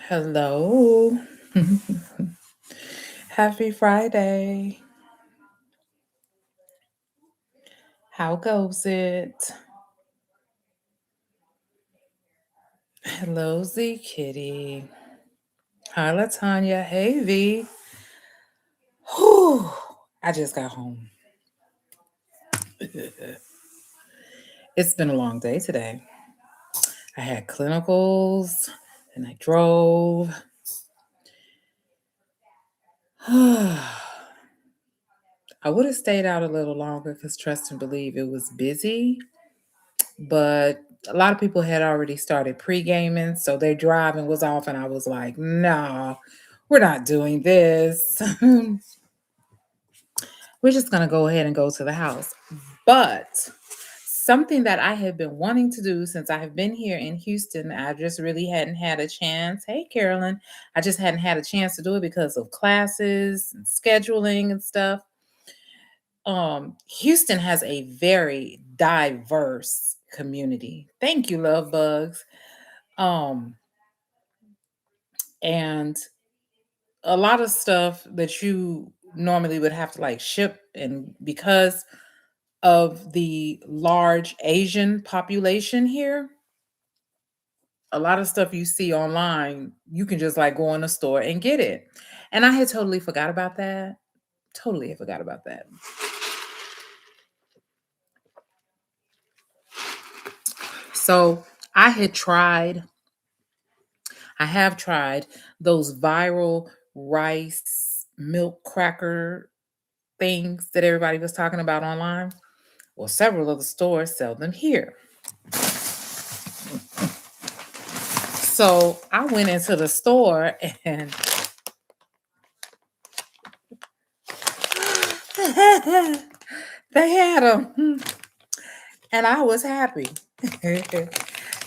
Hello. Happy Friday. How goes it? Hello, Z Kitty. Hi, Latanya. Hey, V. Whew. I just got home. It's been a long day today. I had clinicals and I drove. I would have stayed out a little longer because trust and believe it was busy, but a lot of people had already started pre-gaming, so their driving was off, and I was like, "No, we're not doing this. We're just gonna go ahead and go to the house." But something that I have been wanting to do since I have been here in Houston, I just really hadn't had a chance. Hey, Carolyn, I just hadn't had a chance to do it because of classes and scheduling and stuff. Houston has a very diverse community. Thank you, love bugs. Um, and a lot of stuff that you normally would have to like ship, and because of the large Asian population here, a lot of stuff you see online, you can just like go in a store and get it. And I had totally forgot about that. Totally forgot about that. So I had tried I have tried those viral rice milk cracker things that everybody was talking about online. Well, several of the stores sell them here. So I went into the store and they had them. And I was happy.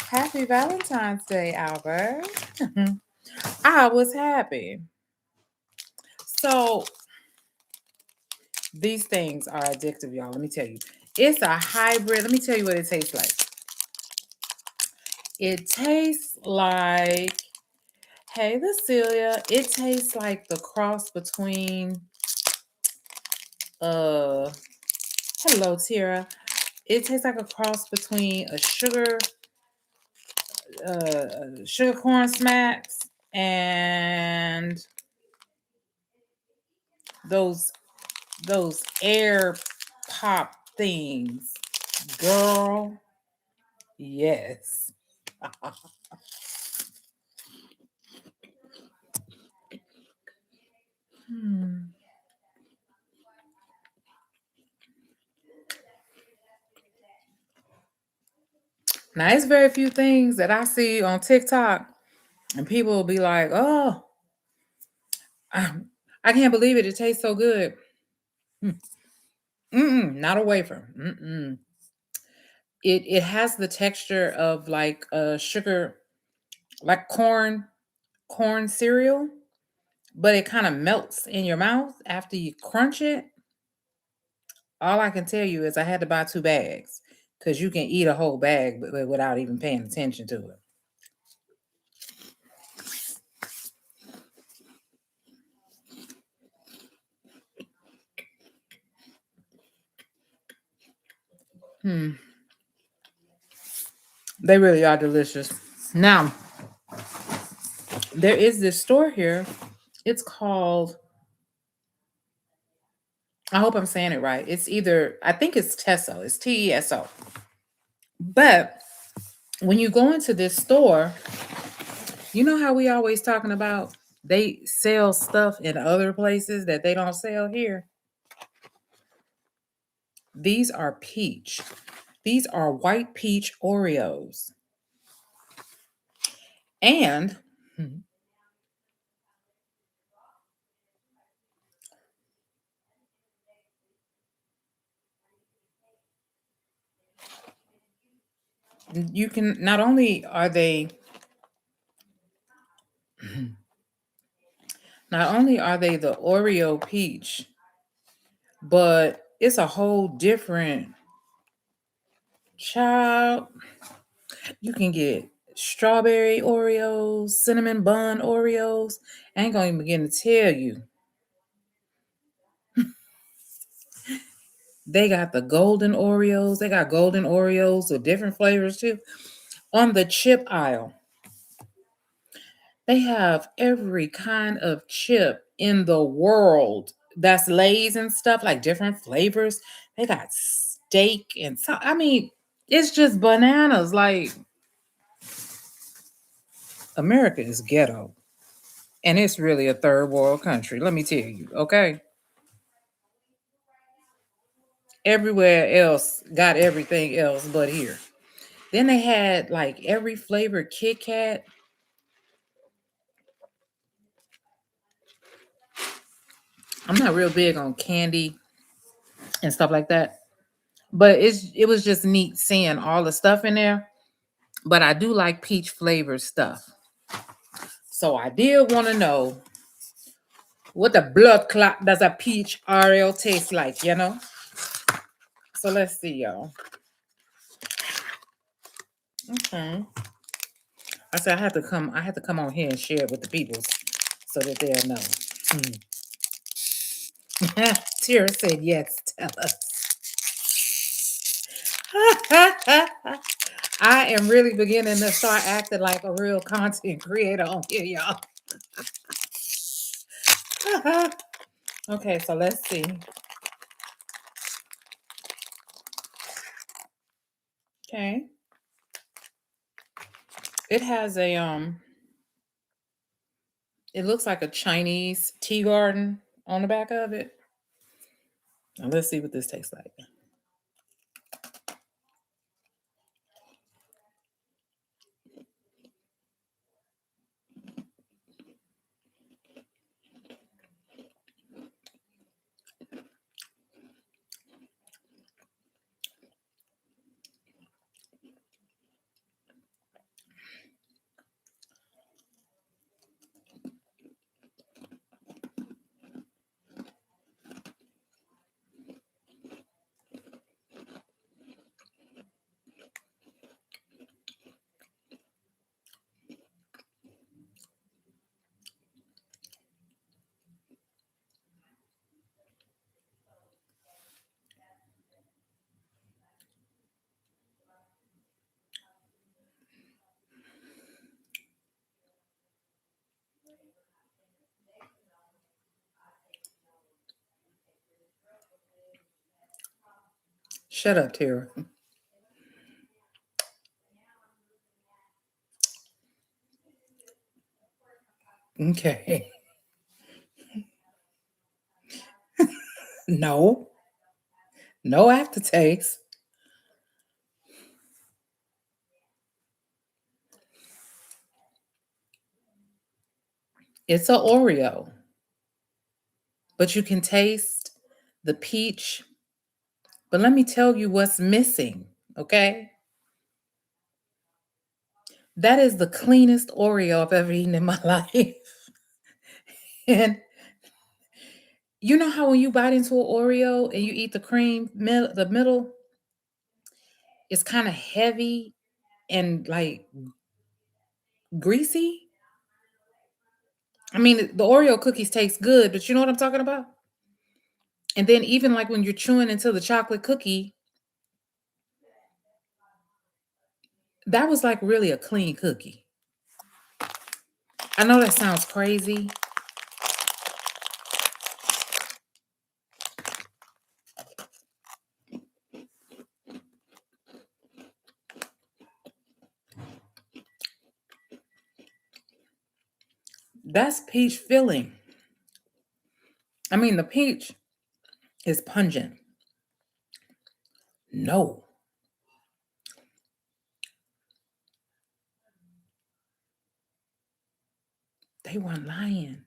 Happy Valentine's Day, Albert. I was happy. So these things are addictive, y'all. Let me tell you. It's a hybrid. Let me tell you what it tastes like. It tastes like, hey, Cecilia, it tastes like the cross between, uh, hello, Tira. It tastes like a cross between a sugar corn smacks and those air pop things. Girl, yes. Hmm. Now, it's very few things that I see on TikTok, and people will be like, "Oh, I can't believe it. It tastes so good." Not a wafer. It has the texture of like sugar, like corn cereal, but it kind of melts in your mouth after you crunch it. All I can tell you is I had to buy 2 bags because you can eat a whole bag without even paying attention to it. Hmm. They really are delicious. Now, there is this store here. It's called, I hope I'm saying it right. It's either, I think it's Teso. It's TESO. But when you go into this store, you know how we always talking about they sell stuff in other places that they don't sell here? These are peach. These are white peach Oreos. And you can, not only are they not only are they the Oreo peach, but it's a whole different child. You can get strawberry Oreos, cinnamon bun Oreos. I ain't gonna even begin to tell you. They got the golden Oreos. They got golden Oreos with different flavors too. On the chip aisle, they have every kind of chip in the world. That's Lay's and stuff, like different flavors. They got steak and so I mean, it's just bananas. Like America is ghetto. And it's really a third world country. Let me tell you, okay? Everywhere else got everything else but here. Then they had like every flavored Kit Kat. I'm not real big on candy and stuff like that, but it was just neat seeing all the stuff in there. But I do like peach flavored stuff. So I did want to know what the blood clot does a peach Oreo taste like, you know? So let's see, y'all. Okay. I said I had to come on here and share it with the people so that they'll know. Tira said yes, tell us. I am really beginning to start acting like a real content creator on here, y'all. Okay, so let's see. Okay. It has a it looks like a Chinese tea garden on the back of it. Now let's see what this tastes like. Shut up, Tara. Okay. No, no aftertaste. It's a Oreo, but you can taste the peach. But let me tell you what's missing, okay? That is the cleanest Oreo I've ever eaten in my life. And you know how when you bite into an Oreo and you eat the cream, the middle, it's kind of heavy and like greasy? I mean, the Oreo cookies taste good, but you know what I'm talking about? And then even like when you're chewing into the chocolate cookie, that was like really a clean cookie. I know that sounds crazy. That's peach filling. I mean, the peach is pungent. No, they weren't lying.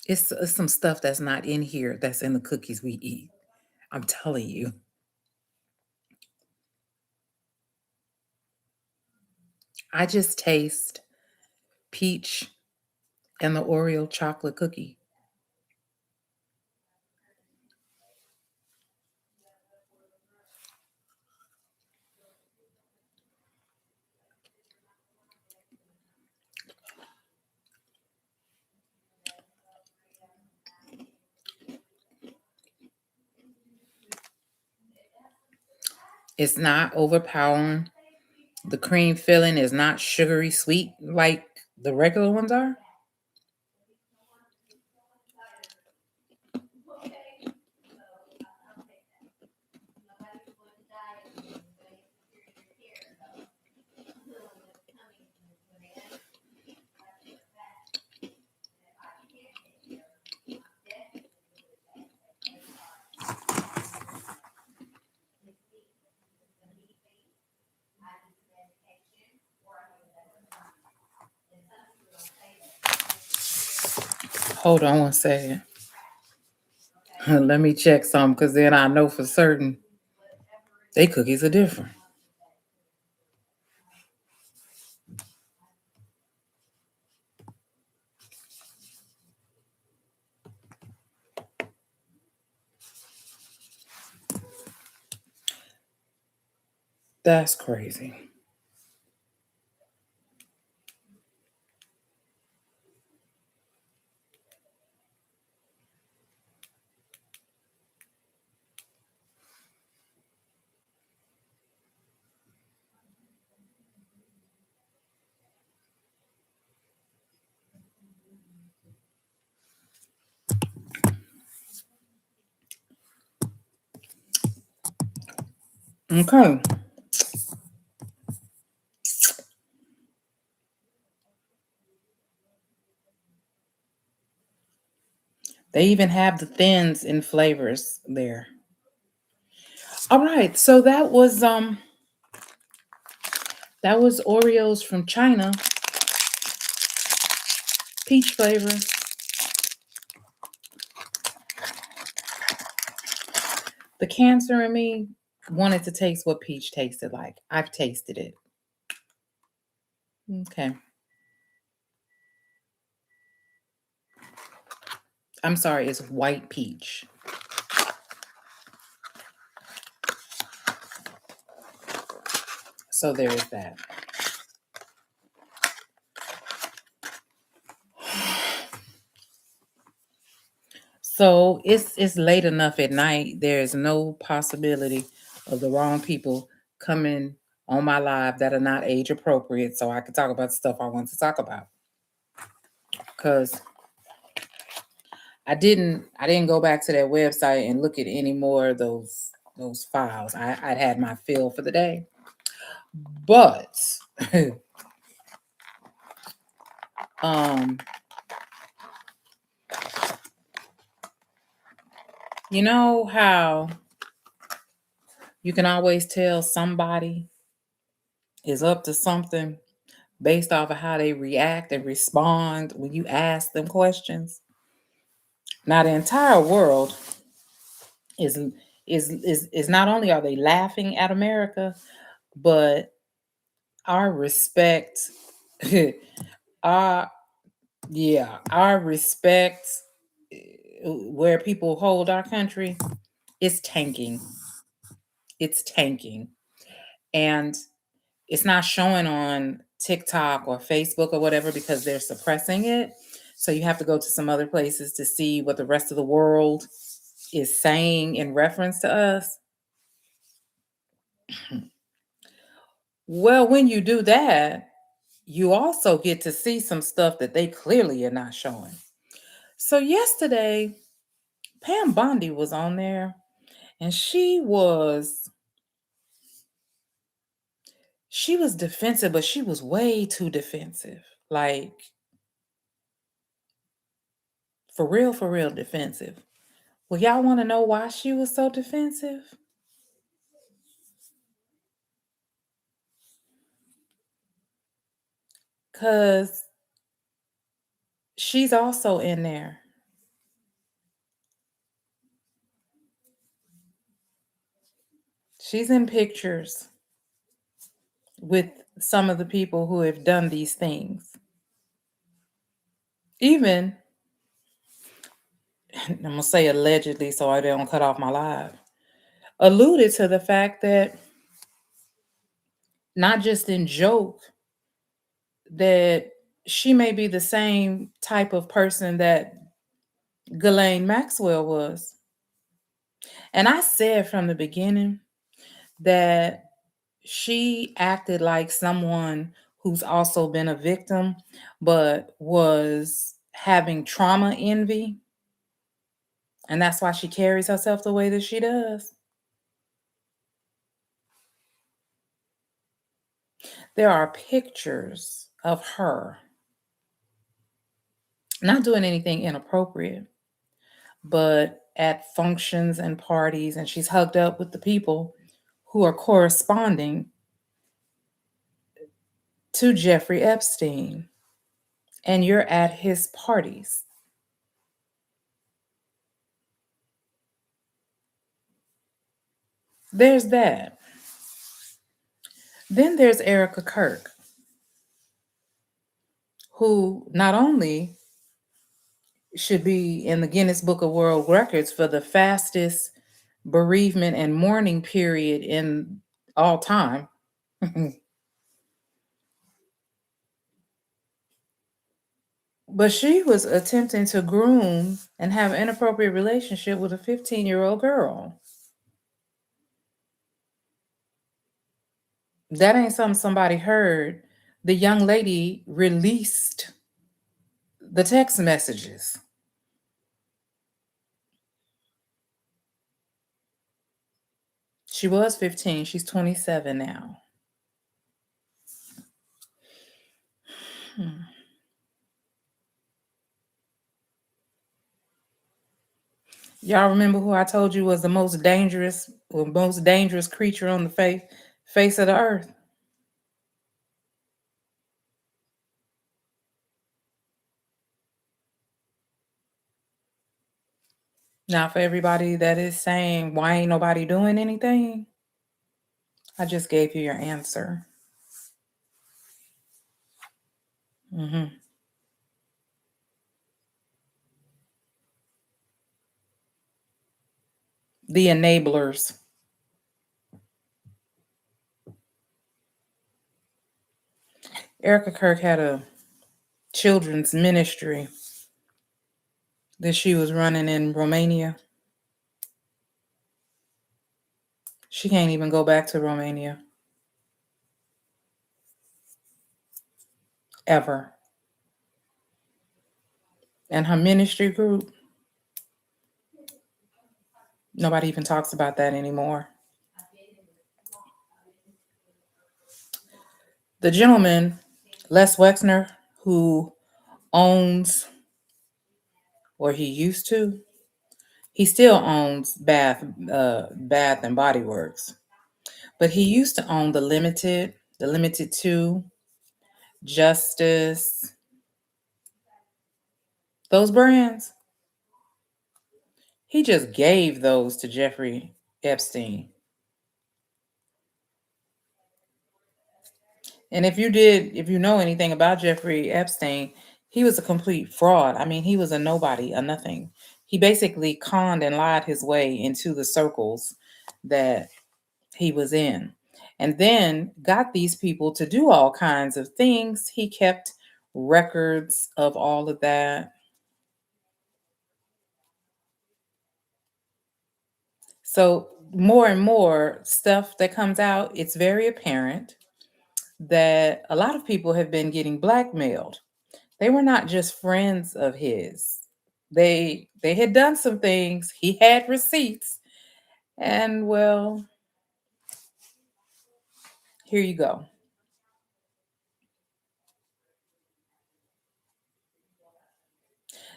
It's some stuff that's not in here that's in the cookies we eat. I'm telling you. I just taste peach and the Oreo chocolate cookie. It's not overpowering. The cream filling is not sugary sweet like the regular ones are. Hold on one second. Let me check some because then I know for certain they cookies are different. That's crazy. Okay. They even have the thins in flavors there. All right. So that was Oreos from China, peach flavor. The cancer in me wanted to taste what peach tasted like. I've tasted it. Okay. I'm sorry, it's white peach. So there is that. So it's late enough at night. There is no possibility of the wrong people coming on my live that are not age appropriate, so I can talk about the stuff I want to talk about. Cause I didn't go back to that website and look at any more of those files. I'd had my fill for the day. But um you know how you can always tell somebody is up to something based off of how they react and respond when you ask them questions. Now the entire world is is not only are they laughing at America, but our respect, our yeah, our respect where people hold our country is tanking. It's tanking. And it's not showing on TikTok or Facebook or whatever because they're suppressing it. So you have to go to some other places to see what the rest of the world is saying in reference to us. Well, when you do that, you also get to see some stuff that they clearly are not showing. So yesterday, Pam Bondi was on there and she was defensive, but she was way too defensive. Like for real defensive. Well, y'all want to know why she was so defensive? Cuz she's also in there. She's in pictures with some of the people who have done these things. Even I'm going to say allegedly so I don't cut off my live. Alluded to the fact that not just in joke that she may be the same type of person that Ghislaine Maxwell was. And I said from the beginning that she acted like someone who's also been a victim, but was having trauma envy. And that's why she carries herself the way that she does. There are pictures of her not doing anything inappropriate, but at functions and parties, and she's hugged up with the people who are corresponding to Jeffrey Epstein, and you're at his parties. There's that. Then there's Erica Kirk, who not only should be in the Guinness Book of World Records for the fastest bereavement and mourning period in all time, but she was attempting to groom and have an inappropriate relationship with a 15-year-old girl. That ain't something somebody heard. The young lady released the text messages. She was 15, she's 27 now. Hmm. Y'all remember who I told you was the most dangerous creature on the face of the earth? Now, for everybody that is saying, why ain't nobody doing anything? I just gave you your answer. Hmm. The enablers. Erica Kirk had a children's ministry that she was running in Romania. She can't even go back to Romania ever. And her ministry group, nobody even talks about that anymore. The gentleman, Les Wexner, who owns, or he used to, he still owns Bath and Body Works, but he used to own the Limited Two, Justice, those brands. He just gave those to Jeffrey Epstein. And if you know anything about Jeffrey Epstein, he was a complete fraud. I mean, he was a nobody, a nothing. He basically conned and lied his way into the circles that he was in, and then got these people to do all kinds of things. He kept records of all of that. So, more and more stuff that comes out, it's very apparent that a lot of people have been getting blackmailed. They were not just friends of his. They had done some things. He had receipts. And well, here you go.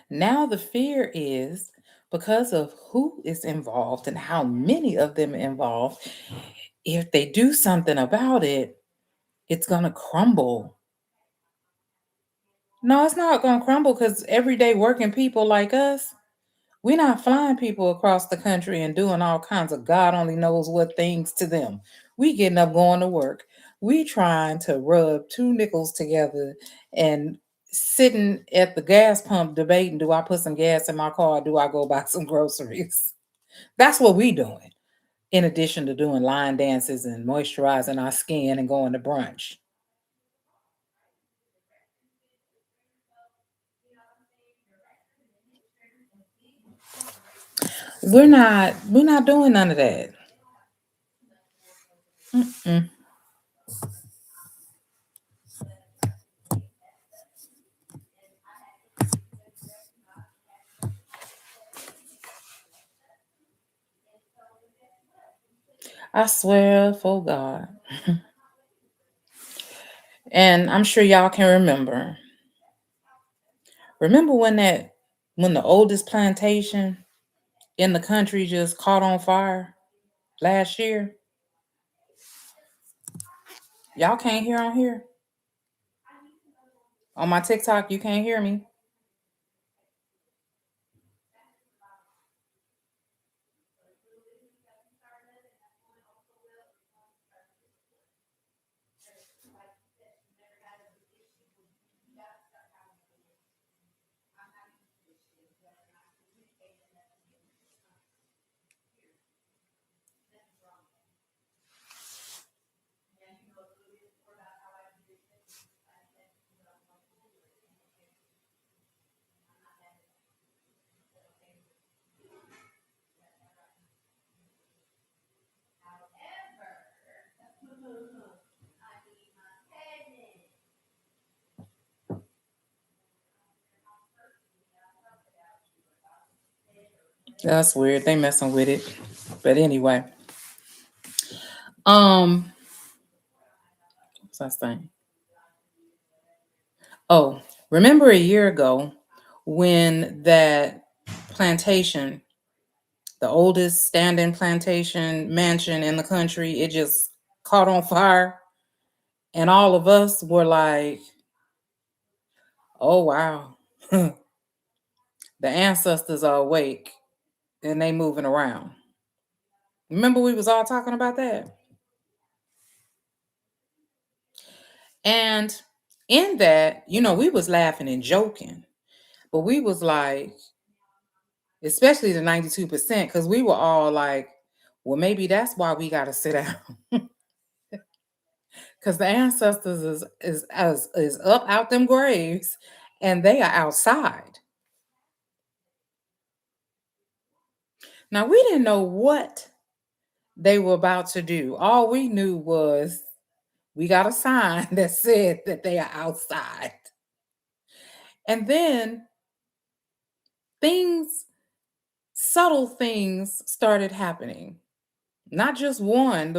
Now the fear is because of who is involved and how many of them involved, if they do something about it, it's going to crumble. No, it's not going to crumble because everyday working people like us, we're not flying people across the country and doing all kinds of God only knows what things to them. We getting up going to work. We trying to rub two nickels together and sitting at the gas pump debating, do I put some gas in my car or do I go buy some groceries? That's what we doing. In addition to doing line dances and moisturizing our skin and going to brunch. We're not doing none of that. Mm. I swear for God. And I'm sure y'all can remember. Remember when the oldest plantation in the country just caught on fire last year? Y'all can't hear on here? On my TikTok, you can't hear me? That's weird. They messing with it. But anyway, um, what's I saying? Oh, remember a year ago when that plantation, the oldest standing plantation mansion in the country, it just caught on fire, and all of us were like, "Oh wow, the ancestors are awake and they moving around." Remember we was all talking about that? And in that, we was laughing and joking, but we was like, especially the 92%, because we were all like, well, maybe that's why we got to sit down. Because the ancestors is up out them graves and they are outside. Now we didn't know what they were about to do. All we knew was we got a sign that said that they are outside. And then things, subtle things started happening. Not just one.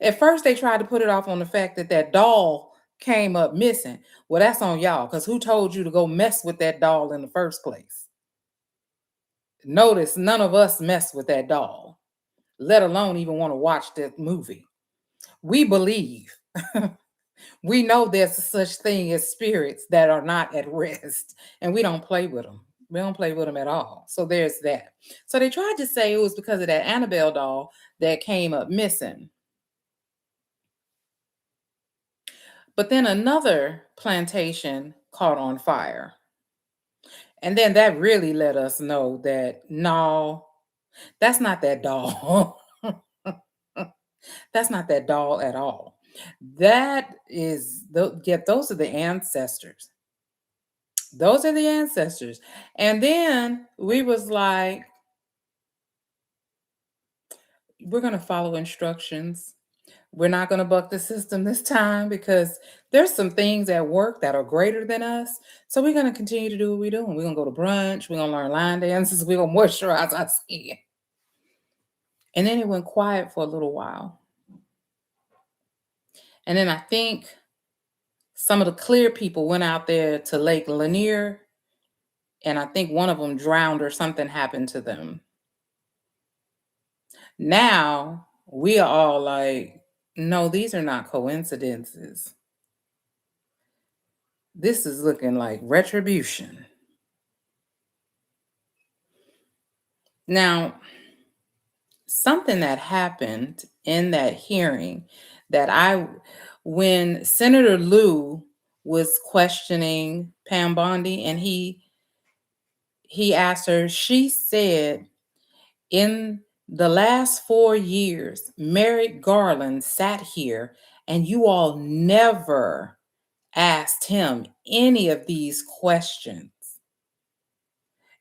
At first they tried to put it off on the fact that that doll came up missing. Well, that's on y'all, because who told you to go mess with that doll in the first place? Notice none of us mess with that doll, let alone even want to watch that movie. We believe. We know there's such thing as spirits that are not at rest, and we don't play with them. We don't play with them at all. So there's that. So they tried to say it was because of that Annabelle doll that came up missing. But then another plantation caught on fire. And then that really let us know that no, that's not that doll. That's not that doll at all. That is those are the ancestors. Those are the ancestors. And then we was like, we're gonna follow instructions. We're not going to buck the system this time because there's some things at work that are greater than us. So we're going to continue to do what we're doing. We're going to go to brunch. We're going to learn line dances. We're going to moisturize our skin. And then it went quiet for a little while. And then I think some of the clear people went out there to Lake Lanier. And I think one of them drowned or something happened to them. Now we are all like, no, these are not coincidences. This is looking like retribution. Now, something that happened in that hearing that when Senator Lou was questioning Pam Bondi and he asked her, she said, in the last 4 years, Merrick Garland sat here and you all never asked him any of these questions.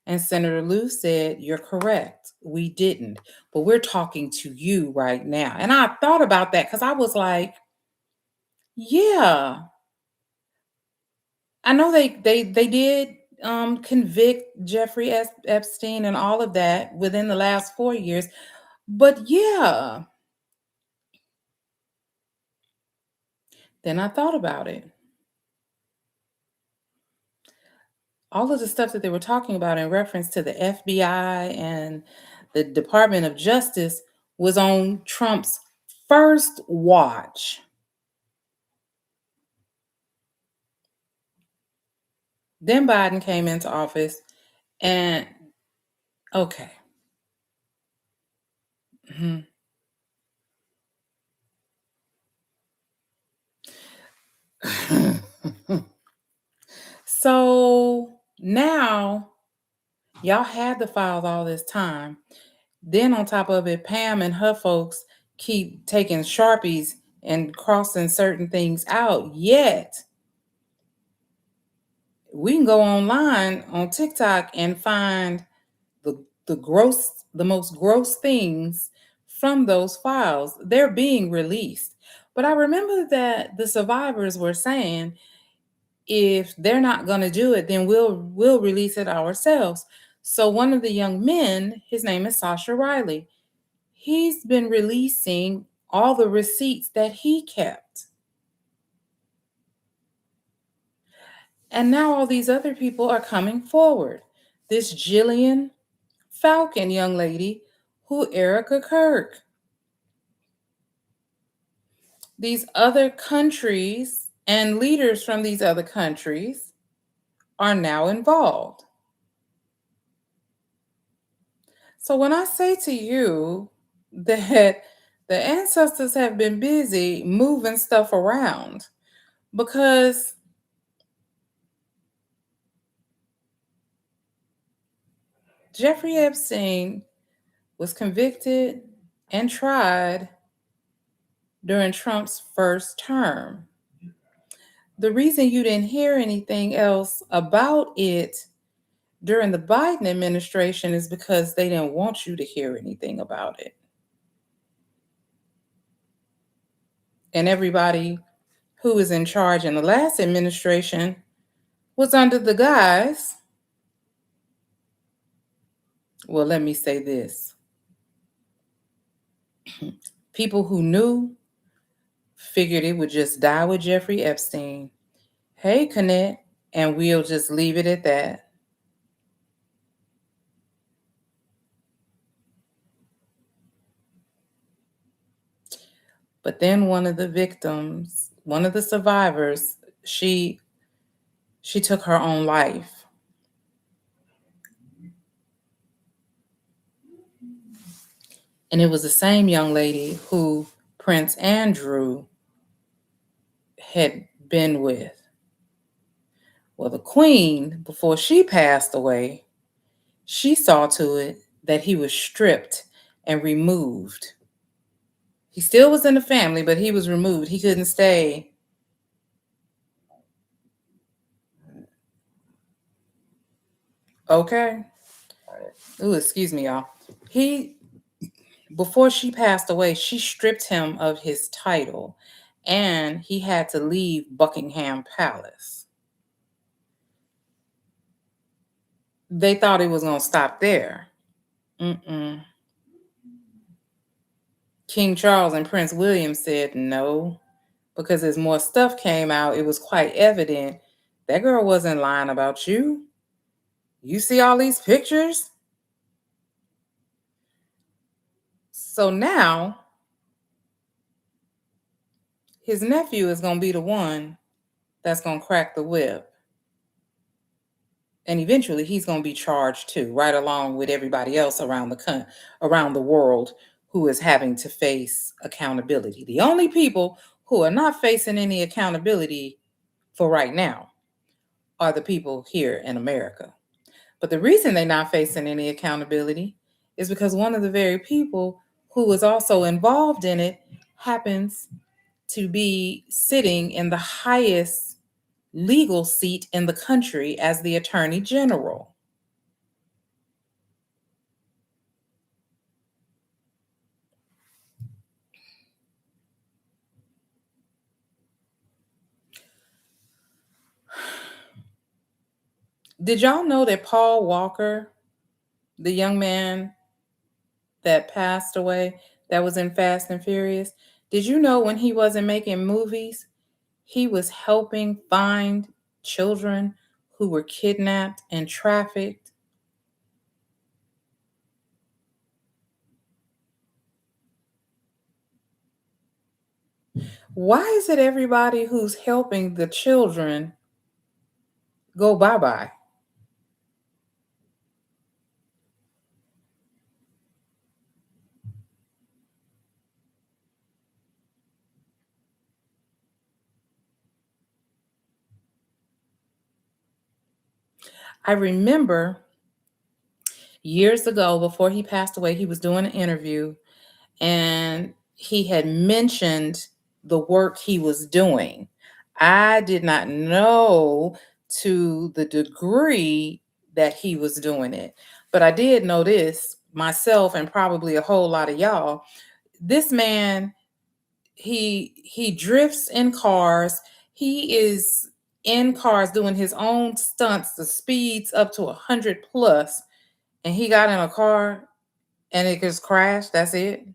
And Senator Lou said, "You're correct. We didn't. But we're talking to you right now." And I thought about that because I was like, yeah, I know they did convict Jeffrey Epstein and all of that within the last 4 years. But yeah, then I thought about it. All of the stuff that they were talking about in reference to the FBI and the Department of Justice was on Trump's first watch. Then Biden came into office and okay. Mhm. So now y'all had the files all this time. Then on top of it, Pam and her folks keep taking Sharpies and crossing certain things out. Yet we can go online on TikTok and find the most gross things from those files. They're being released. But I remember that the survivors were saying, if they're not going to do it, then we'll release it ourselves. So one of the young men, his name is Sasha Riley, he's been releasing all the receipts that he kept. And now all these other people are coming forward. This Jillian Falcon young lady, who Erica Kirk. These other countries and leaders from these other countries are now involved. So when I say to you that the ancestors have been busy moving stuff around, because Jeffrey Epstein was convicted and tried during Trump's first term. The reason you didn't hear anything else about it during the Biden administration is because they didn't want you to hear anything about it. And everybody who was in charge in the last administration was under the guise, well, let me say this. People who knew figured it would just die with Jeffrey Epstein. Hey, Connect, and we'll just leave it at that. But then one of the victims, one of the survivors, she took her own life. And it was the same young lady who Prince Andrew had been with. Well, the queen, before she passed away, she saw to it that he was stripped and removed. He still was in the family, but he was removed. He couldn't stay. Okay. Ooh, excuse me, y'all. He, before she passed away, she stripped him of his title and he had to leave Buckingham Palace. They thought it was going to stop there. Mm-mm. King Charles and Prince William said no, because as more stuff came out, it was quite evident that girl wasn't lying about you. You see all these pictures? So now his nephew is going to be the one that's going to crack the whip. And eventually he's going to be charged too, right along with everybody else around the world who is having to face accountability. The only people who are not facing any accountability for right now are the people here in America. But the reason they're not facing any accountability is because one of the very people who was also involved in it happens to be sitting in the highest legal seat in the country as the attorney general. Did y'all know that Paul Walker, the young man that passed away that was in Fast and Furious, did you know when he wasn't making movies, he was helping find children who were kidnapped and trafficked? Why is it everybody who's helping the children go bye bye? I remember years ago, before he passed away, he was doing an interview and he had mentioned the work he was doing. I did not know to the degree that he was doing it, but I did know this myself and probably a whole lot of y'all. This man, he drifts in cars. He is in cars doing his own stunts, the speeds up to 100 plus, and he got in a car and it just crashed. That's it.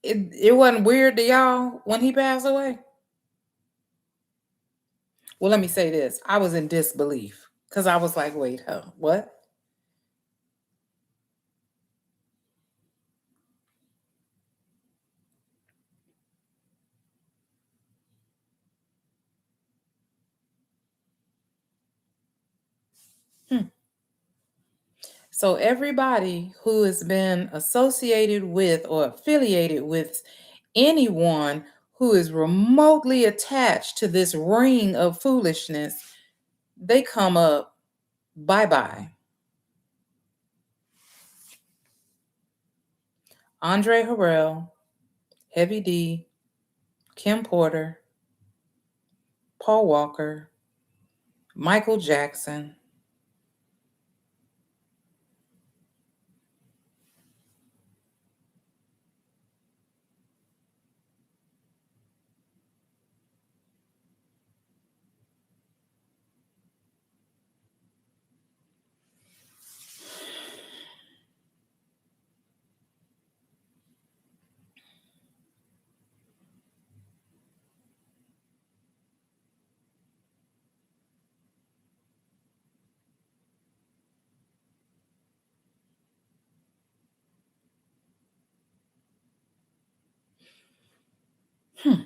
It wasn't weird to y'all when he passed away? Well, let me say this. I was in disbelief because I was like, wait, huh, what? Hmm. So everybody who has been associated with or affiliated with anyone who is remotely attached to this ring of foolishness, they come up bye bye. Andre Harrell, Heavy D, Kim Porter, Paul Walker, Michael Jackson. Hmm,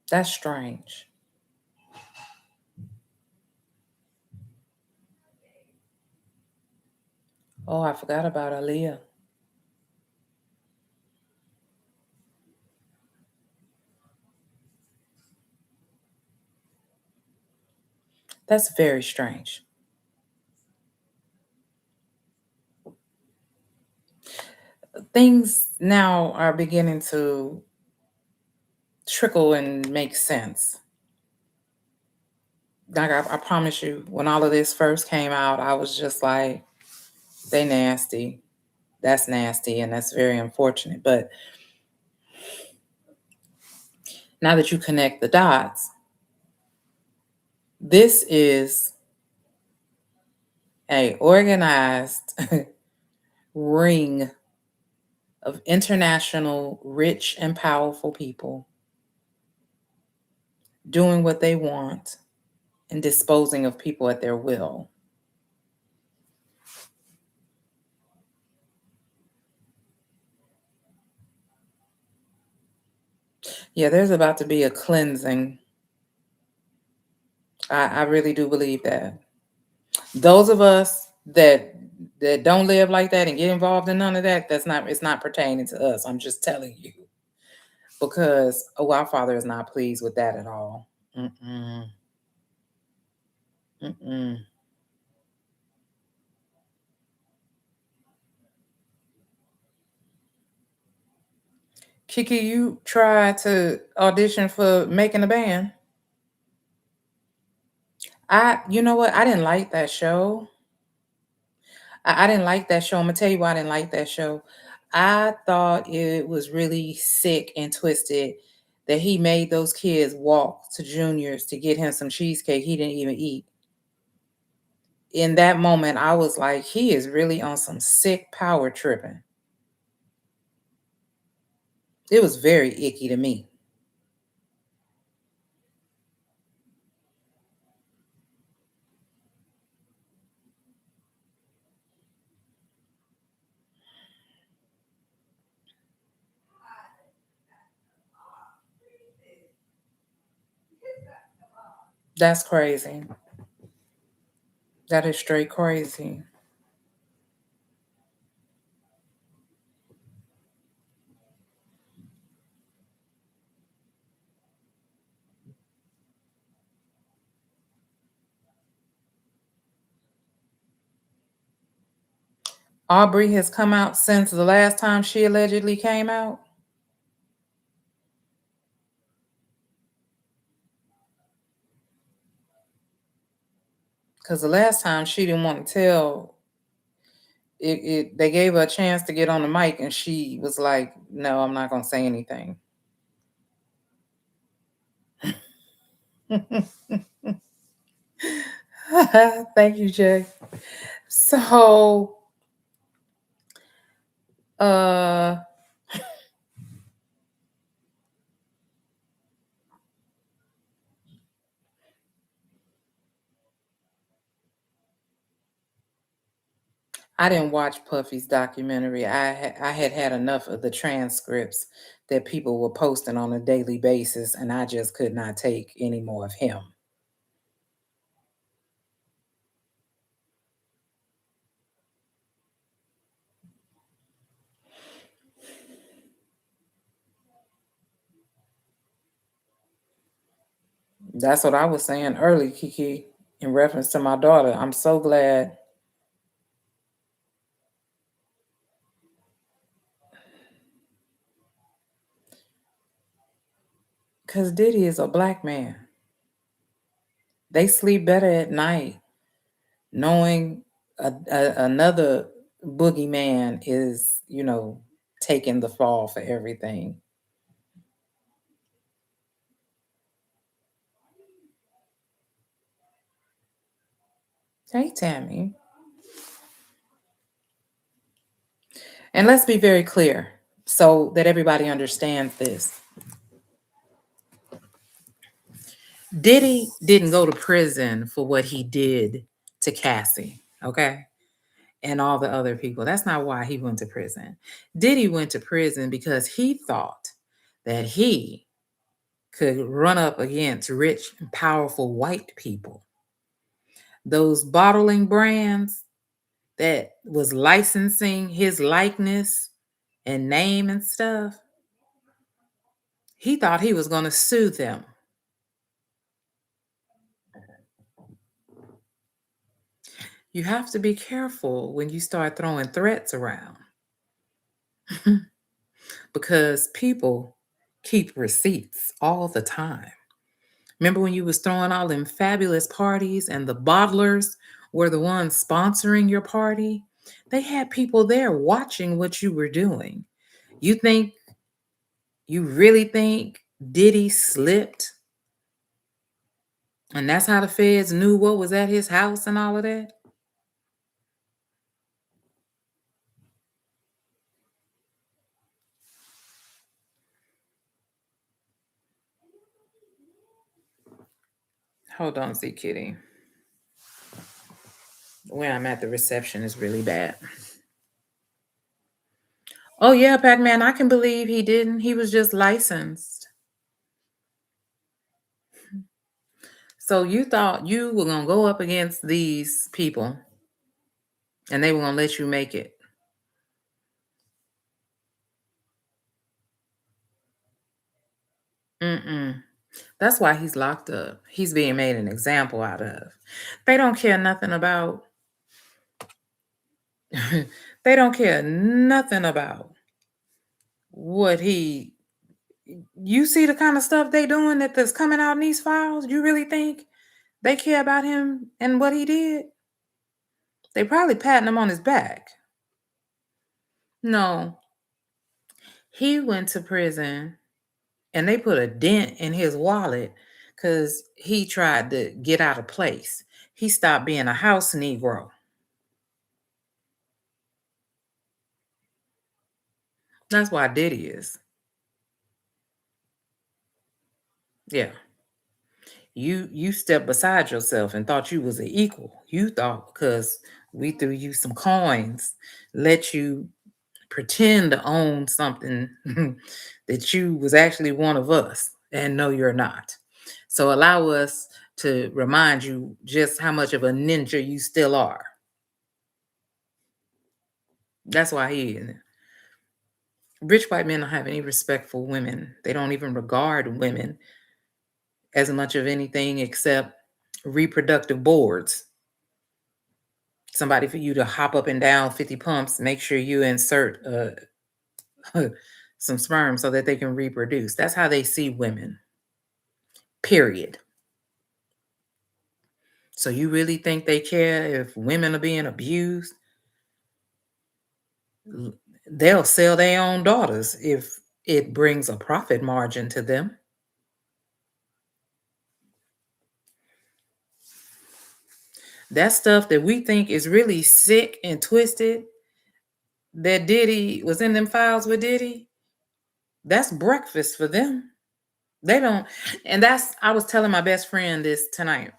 that's strange. Oh, I forgot about Aaliyah. That's very strange. Things now are beginning to trickle and make sense. Like I promise you, when all of this first came out, I was just like, they nasty. That's nasty and that's very unfortunate. But now that you connect the dots, this is a organized ring of international rich and powerful people doing what they want and disposing of people at their will. Yeah, there's about to be a cleansing. I really do believe that. Those of us that don't live like that and get involved in none of that, that's not it's not pertaining to us. I'm just telling you because our Father is not pleased with that at all. Mm-mm, mm-mm. Kiki, you tried to audition for making a band. You know what? I didn't like that show. I didn't like that show. I'm gonna tell you why I didn't like that show. I thought it was really sick and twisted. that he made those kids walk to Junior's to get him some cheesecake he didn't even eat. In that moment, I was like, he is really on some sick power tripping. It was very icky to me. That's crazy. That is straight crazy. Aubrey has come out since the last time she allegedly came out. Because the last time she didn't want to tell they gave her a chance to get on the mic and she was like, no, I'm not gonna say anything. Thank you, Jay. So uh I didn't watch Puffy's documentary. I had had enough of the transcripts that people were posting on a daily basis, and I just could not take any more of him. That's what I was saying early, Kiki, in reference to my daughter. I'm so glad. Because Diddy is a black man. They sleep better at night knowing another boogeyman is, taking the fall for everything. Hey, Tammy. And let's be very clear so that everybody understands this. Diddy didn't go to prison for what he did to Cassie, okay? And all the other people. That's not why he went to prison. Diddy went to prison because he thought that he could run up against rich and powerful white people. Those bottling brands that was licensing his likeness and name and stuff, he thought he was going to sue them. You have to be careful when you start throwing threats around because people keep receipts all the time. Remember when you was throwing all them fabulous parties and the bottlers were the ones sponsoring your party? They had people there watching what you were doing. You really think Diddy slipped? And that's how the feds knew what was at his house and all of that? Hold on, see, Kitty. Where I'm at, the reception is really bad. Oh, yeah, Pac Man, I can believe he didn't. He was just licensed. So you thought you were going to go up against these people and they were going to let you make it. Mm-mm. That's why he's locked up. He's being made an example out of. They don't care nothing about. They don't care nothing about what he. You see the kind of stuff they doing that's coming out in these files. You really think they care about him and what he did? They probably patting him on his back. No, he went to prison and they put a dent in his wallet because he tried to get out of place. He stopped being a house Negro. That's why Diddy is. Yeah. You stepped beside yourself and thought you was an equal. You thought because we threw you some coins, let you pretend to own something that you was actually one of us, and no, you're not. So allow us to remind you just how much of a ninja you still are. That's why he is. Rich white men don't have any respect for women. They don't even regard women as much of anything except reproductive boards. Somebody for you to hop up and down 50 pumps, make sure you insert some sperm so that they can reproduce. That's how they see women, period. So you really think they care if women are being abused? They'll sell their own daughters if it brings a profit margin to them. That stuff that we think is really sick and twisted, that Diddy was in them files with Diddy, that's breakfast for them. They don't, and that's, I was telling my best friend this tonight,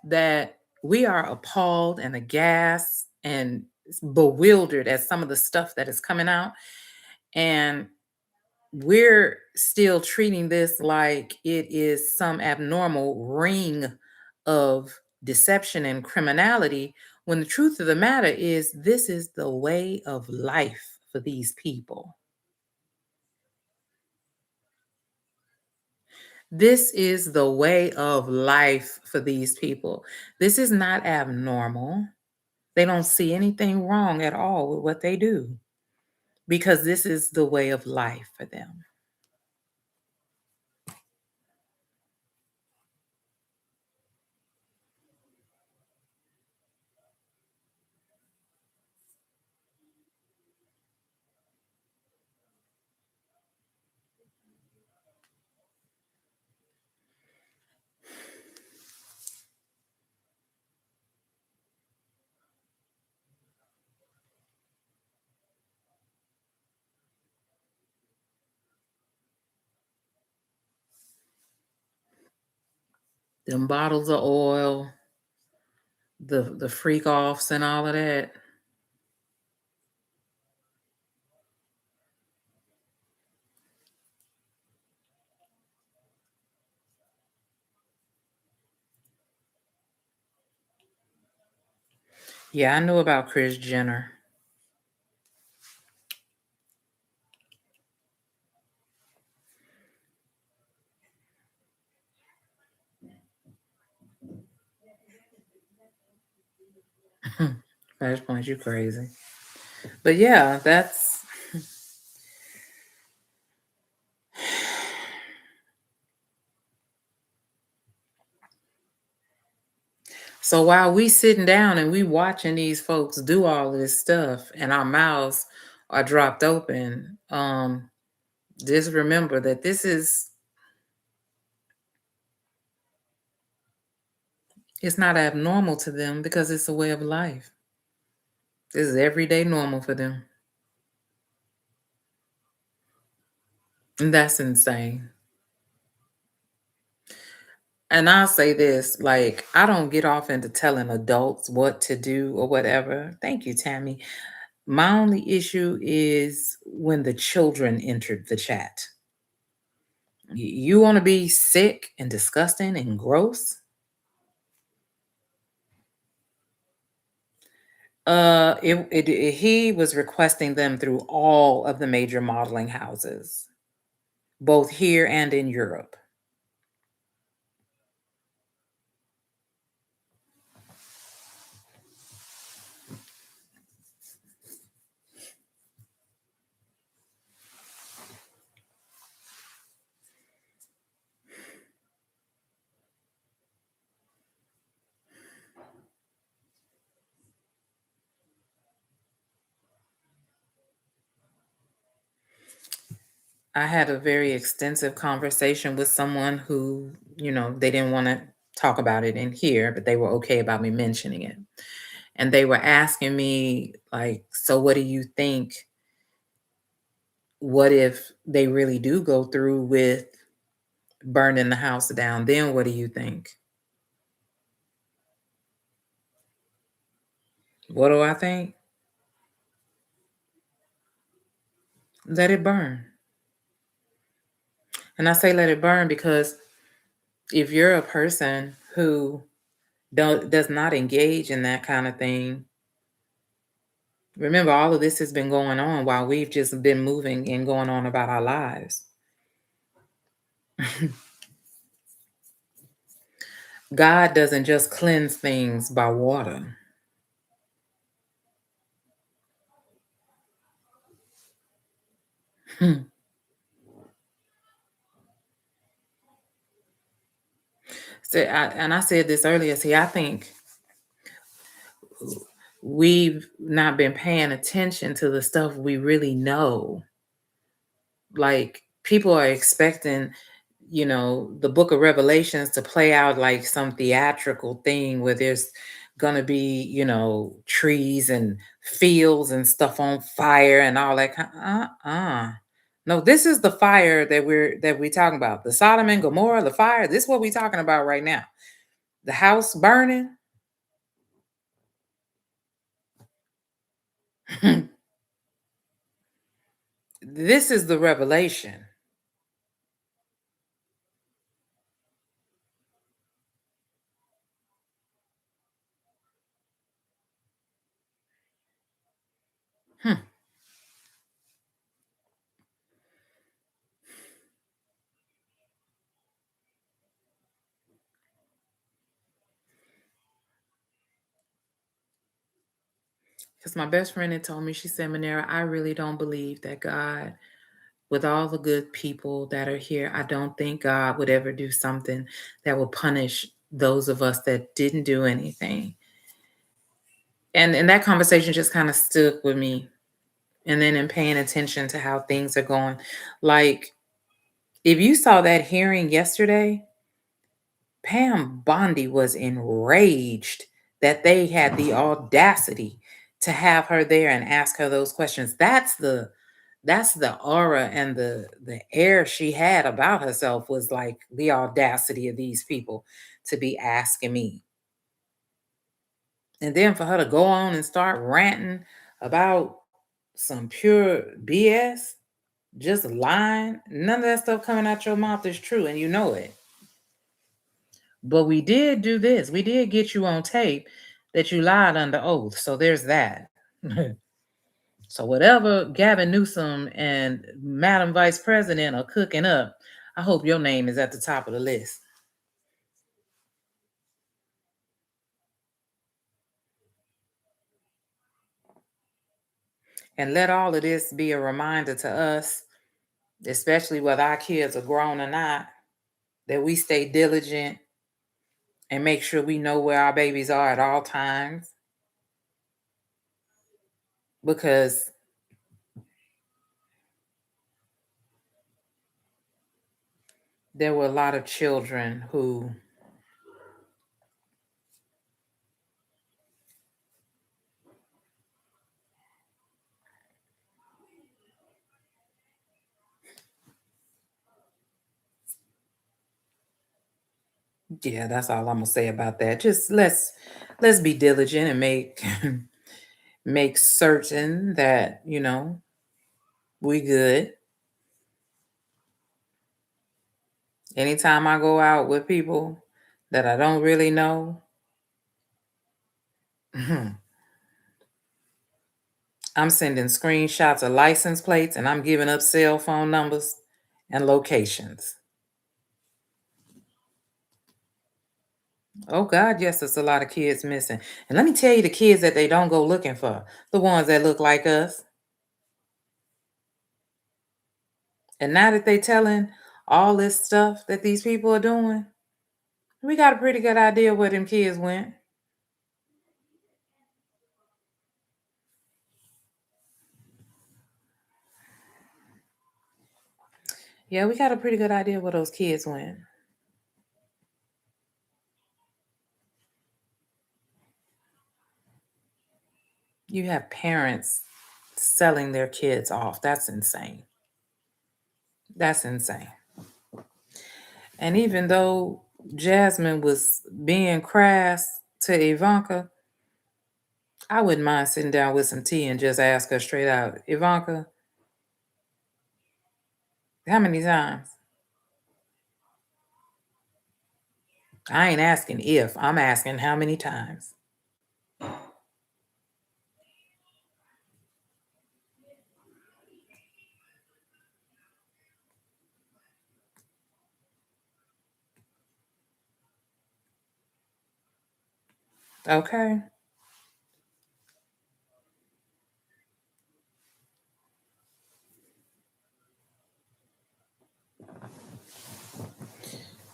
that we are appalled and aghast and bewildered at some of the stuff that is coming out. And we're still treating this like it is some abnormal ring of deception and criminality, when the truth of the matter is this is the way of life for these people. This is the way of life for these people. This is not abnormal. They don't see anything wrong at all with what they do because this is the way of life for them. Them bottles of oil, the freak offs and all of that. Yeah, I knew about Chris Jenner. Flashpoint, you crazy. But yeah, that's so while we sitting down and we watching these folks do all this stuff and our mouths are dropped open, just remember that this is, it's not abnormal to them because it's a way of life. This is everyday normal for them. And that's insane. And I'll say this, like, I don't get off into telling adults what to do or whatever. Thank you, Tammy. My only issue is when the children entered the chat. You want to be sick and disgusting and gross? He was requesting them through all of the major modeling houses, both here and in Europe. I had a very extensive conversation with someone who, they didn't want to talk about it in here, but they were okay about me mentioning it. And they were asking me, like, so what do you think? What if they really do go through with burning the house down? Then what do you think? What do I think? Let it burn. And I say let it burn because if you're a person who does not engage in that kind of thing, remember all of this has been going on while we've just been moving and going on about our lives. God doesn't just cleanse things by water. Hmm. And I said this earlier. See, I think we've not been paying attention to the stuff we really know. Like people are expecting, the book of Revelations to play out like some theatrical thing where there's gonna be, trees and fields and stuff on fire and all that kind. No, this is the fire that we're talking about. The Sodom and Gomorrah, the fire. This is what we're talking about right now. The house burning. This is the revelation. Because my best friend had told me, she said, Manera, I really don't believe that God, with all the good people that are here, I don't think God would ever do something that will punish those of us that didn't do anything. And that conversation just kind of stuck with me. And then in paying attention to how things are going, like if you saw that hearing yesterday, Pam Bondi was enraged that they had the audacity to have her there and ask her those questions. That's the aura and the air she had about herself, was like the audacity of these people to be asking me. And then for her to go on and start ranting about some pure BS, just lying, none of that stuff coming out your mouth is true, and you know it. But we did do this. We did get you on tape that you lied under oath. So there's that. So whatever Gavin Newsom and Madam Vice President are cooking up, I hope your name is at the top of the list. And let all of this be a reminder to us, especially whether our kids are grown or not, that we stay diligent and make sure we know where our babies are at all times. Because there were a lot of children who, yeah, that's all I'm gonna say about that. Just let's be diligent and make make certain that, we good. Anytime I go out with people that I don't really know, I'm sending screenshots of license plates and I'm giving up cell phone numbers and locations. Oh God, yes, there's a lot of kids missing. And let me tell you, the kids that they don't go looking for, the ones that look like us. And now that they telling all this stuff that these people are doing, we got a pretty good idea where them kids went. Yeah, we got a pretty good idea where those kids went. You have parents selling their kids off. That's insane. That's insane. And even though Jasmine was being crass to Ivanka, I wouldn't mind sitting down with some tea and just ask her straight out, Ivanka, how many times? I ain't asking if, I'm asking how many times. Okay.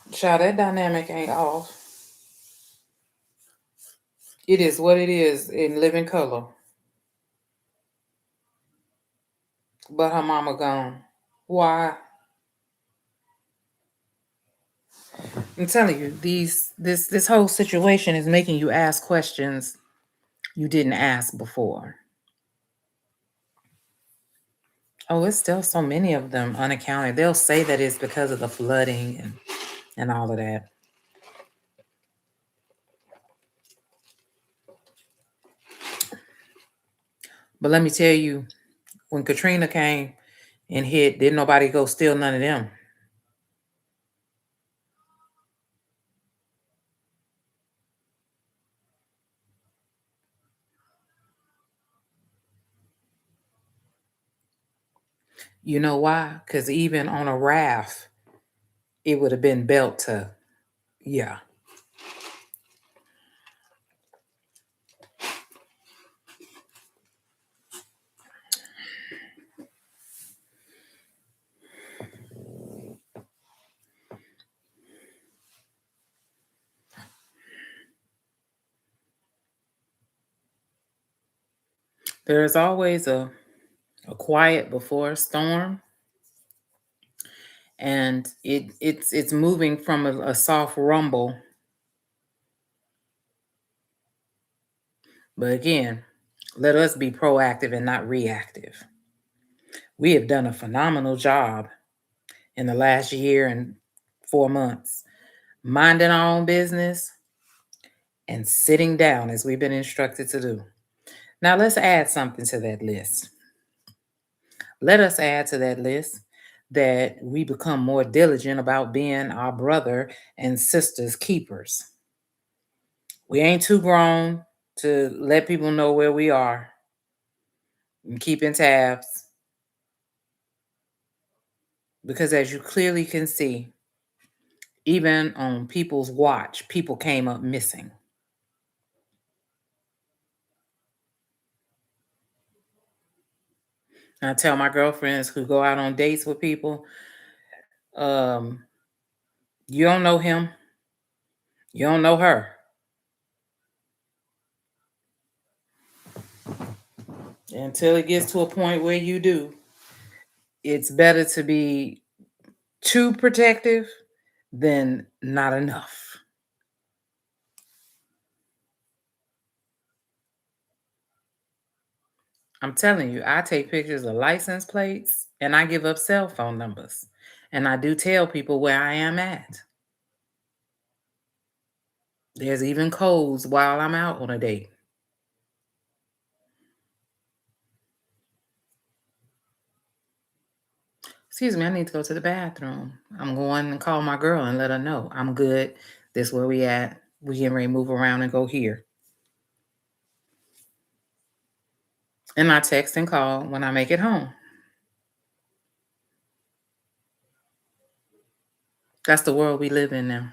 Child, that dynamic ain't off. It is what it is in living color. But her mama gone. Why? I'm telling you, this whole situation is making you ask questions you didn't ask before. Oh, it's still so many of them unaccounted. They'll say that it's because of the flooding and all of that. But let me tell you, when Katrina came and hit, didn't nobody go steal none of them. You know why? Because even on a raft, it would have been built to, yeah. There's always a quiet before a storm, and it's moving from a soft rumble. But again, let us be proactive and not reactive. We have done a phenomenal job in the last year and 4 months, minding our own business and sitting down as we've been instructed to do. Now, let's add something to that list. Let us add to that list that we become more diligent about being our brother and sister's keepers. We ain't too grown to let people know where we are and keeping tabs because, as you clearly can see, even on people's watch, people came up missing. I tell my girlfriends who go out on dates with people, um, you don't know him, you don't know her. Until it gets to a point where you do, it's better to be too protective than not enough. I'm telling you, I take pictures of license plates and I give up cell phone numbers. And I do tell people where I am at. There's even codes while I'm out on a date. Excuse me, I need to go to the bathroom. I'm going to call my girl and let her know I'm good. This where we at. We getting ready to move around and go here. And I text and call when I make it home. That's the world we live in now.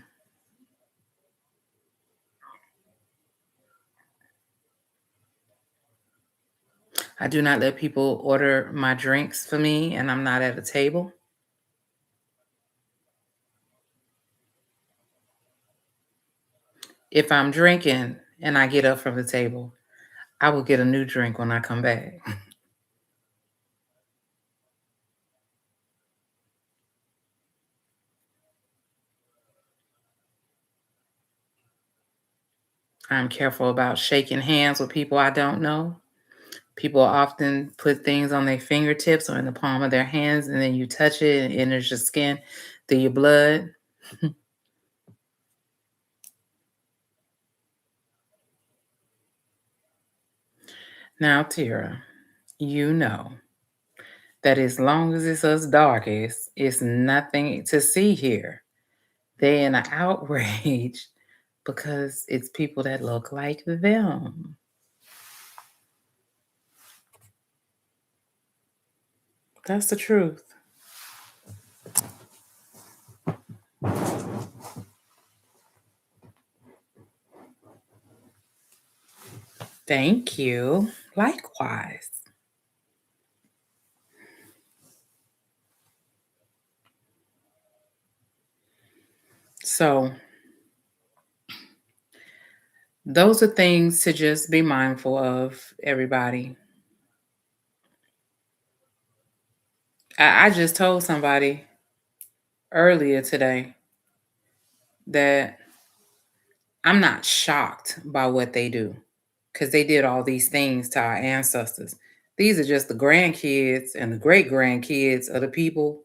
I do not let people order my drinks for me and I'm not at a table. If I'm drinking and I get up from the table, I will get a new drink when I come back. I'm careful about shaking hands with people I don't know. People often put things on their fingertips or in the palm of their hands, and then you touch it and it enters your skin through your blood. Now, Tira, you know that as long as it's us darkies, it's nothing to see here. They in an outrage because it's people that look like them. That's the truth. Thank you. Likewise. So, those are things to just be mindful of, everybody. I just told somebody earlier today that I'm not shocked by what they do because they did all these things to our ancestors. These are just the grandkids and the great grandkids of the people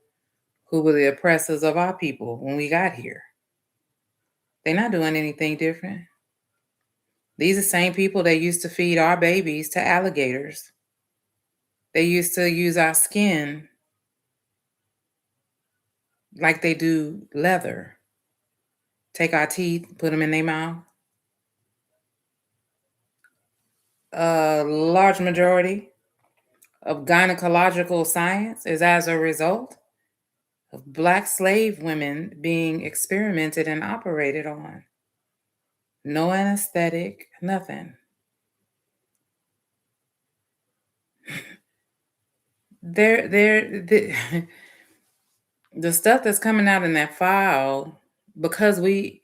who were the oppressors of our people when we got here. They're not doing anything different. These are the same people that used to feed our babies to alligators. They used to use our skin like they do leather. Take our teeth, put them in their mouth. A large majority of gynecological science is as a result of Black slave women being experimented and operated on. No anesthetic, nothing. The, the stuff that's coming out in that file, because we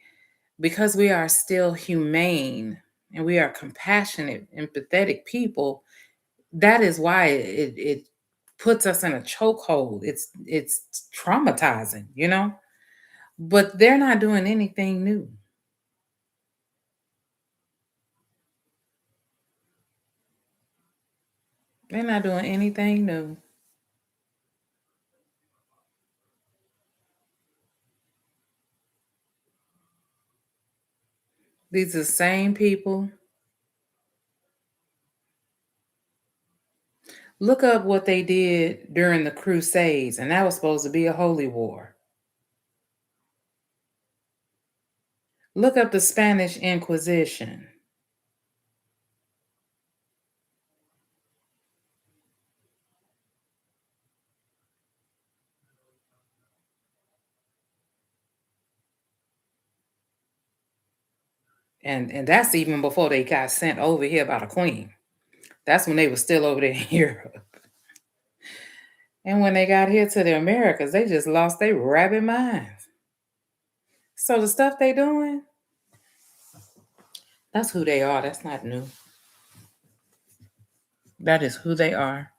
are still humane and we are compassionate, empathetic people, that is why it puts us in a chokehold. It's traumatizing, you know? But they're not doing anything new. They're not doing anything new. These are the same people. Look up what they did during the Crusades, and that was supposed to be a holy war. Look up the Spanish Inquisition. And that's even before they got sent over here by the Queen. That's when they were still over there in Europe. And when they got here to the Americas, they just lost their rabid minds. So the stuff they doing, that's who they are. That's not new. That is who they are.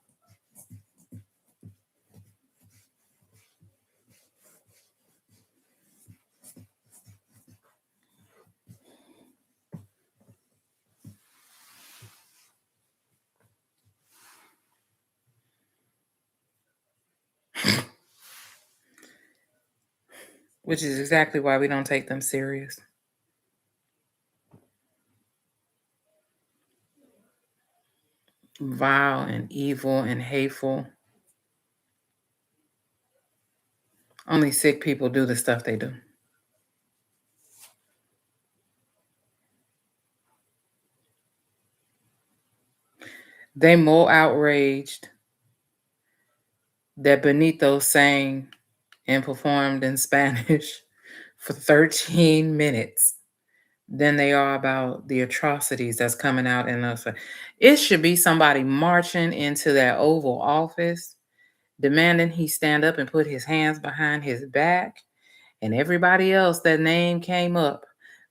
Which is exactly why we don't take them serious. Vile and evil and hateful. Only sick people do the stuff they do. They more outraged that Benito sang and performed in Spanish for 13 minutes than they are about the atrocities that's coming out in us. It should be somebody marching into that Oval Office demanding he stand up and put his hands behind his back, and everybody else that name came up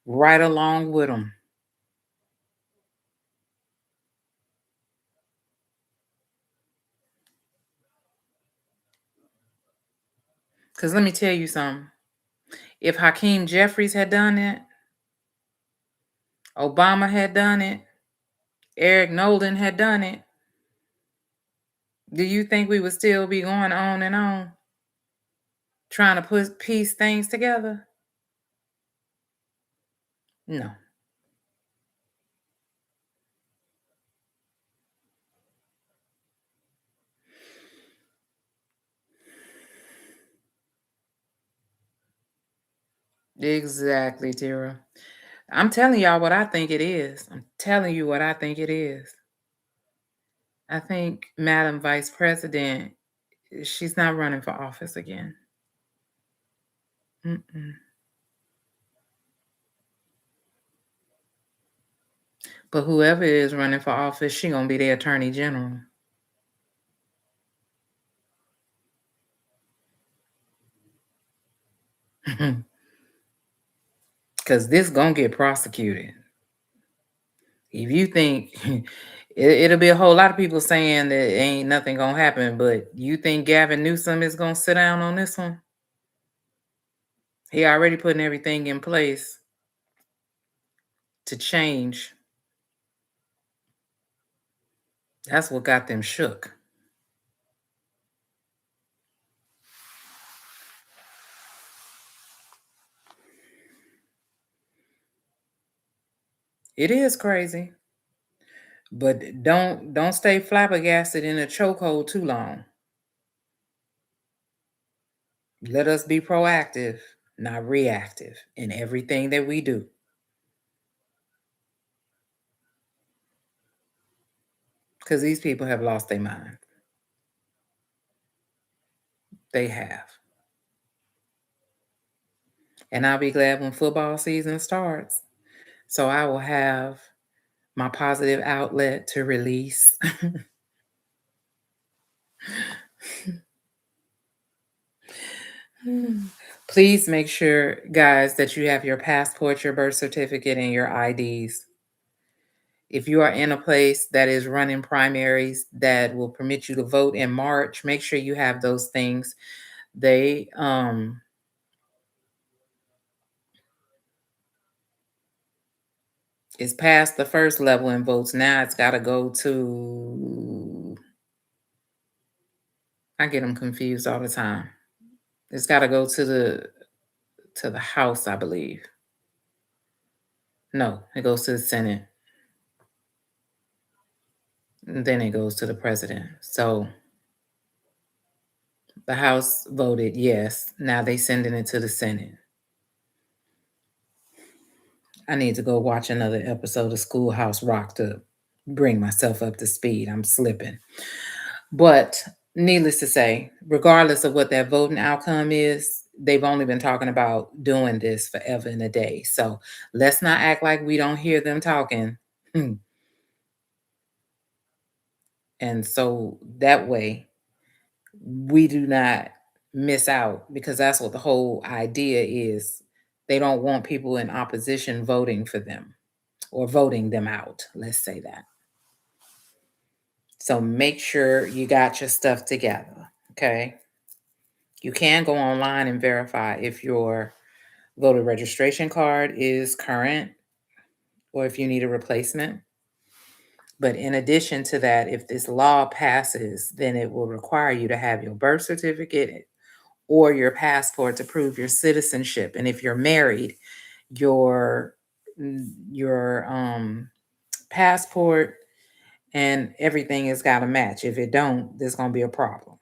right along with him. Because let me tell you something. If Hakeem Jeffries had done it, Obama had done it. Eric Nolden had done it. Do you think we would still be going on and on trying to put piece things together? No. Exactly, Tara. I'm telling y'all what I think it is. I'm telling you what I think it is. I think Madam Vice President, she's not running for office again. Mm-mm. But whoever is running for office, she gonna be the Attorney General. Because this gonna get prosecuted. If you think it'll be a whole lot of people saying that ain't nothing gonna happen, but you think Gavin Newsom is gonna sit down on this one? He already putting everything in place to change. That's what got them shook. It is crazy. But don't stay flabbergasted in a chokehold too long. Let us be proactive, not reactive in everything that we do. Because these people have lost their mind. They have. And I'll be glad when football season starts. So I will have my positive outlet to release. Please make sure, guys, that you have your passport, your birth certificate, and your IDs. If you are in a place that is running primaries that will permit you to vote in March, make sure you have those things. They it's past the first level in votes. Now it's got to go to, I get them confused all the time. It's got to go to the House, I believe. No, it goes to the Senate. And then it goes to the president. So the House voted yes. Now they sending it to the Senate. I need to go watch another episode of Schoolhouse Rock to bring myself up to speed. I'm slipping. But needless to say, regardless of what that voting outcome is, they've only been talking about doing this forever and a day. So let's not act like we don't hear them talking. And so that way we do not miss out, because that's what the whole idea is. They don't want people in opposition voting for them or voting them out. Let's say that. So make sure you got your stuff together. Okay. You can go online and verify if your voter registration card is current or if you need a replacement. But in addition to that, if this law passes, then it will require you to have your birth certificate or your passport to prove your citizenship. And if you're married, your your passport and everything has got to match. If it don't, there's going to be a problem.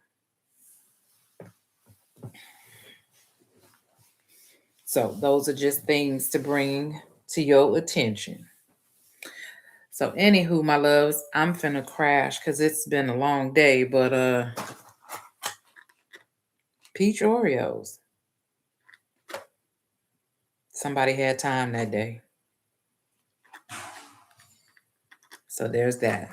So those are just things to bring to your attention. So anywho, my loves, I'm finna crash because it's been a long day, but peach Oreos. Somebody had time that day. So there's that.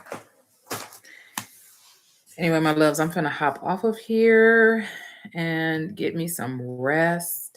Anyway, my loves, I'm finna hop off of here and get me some rest.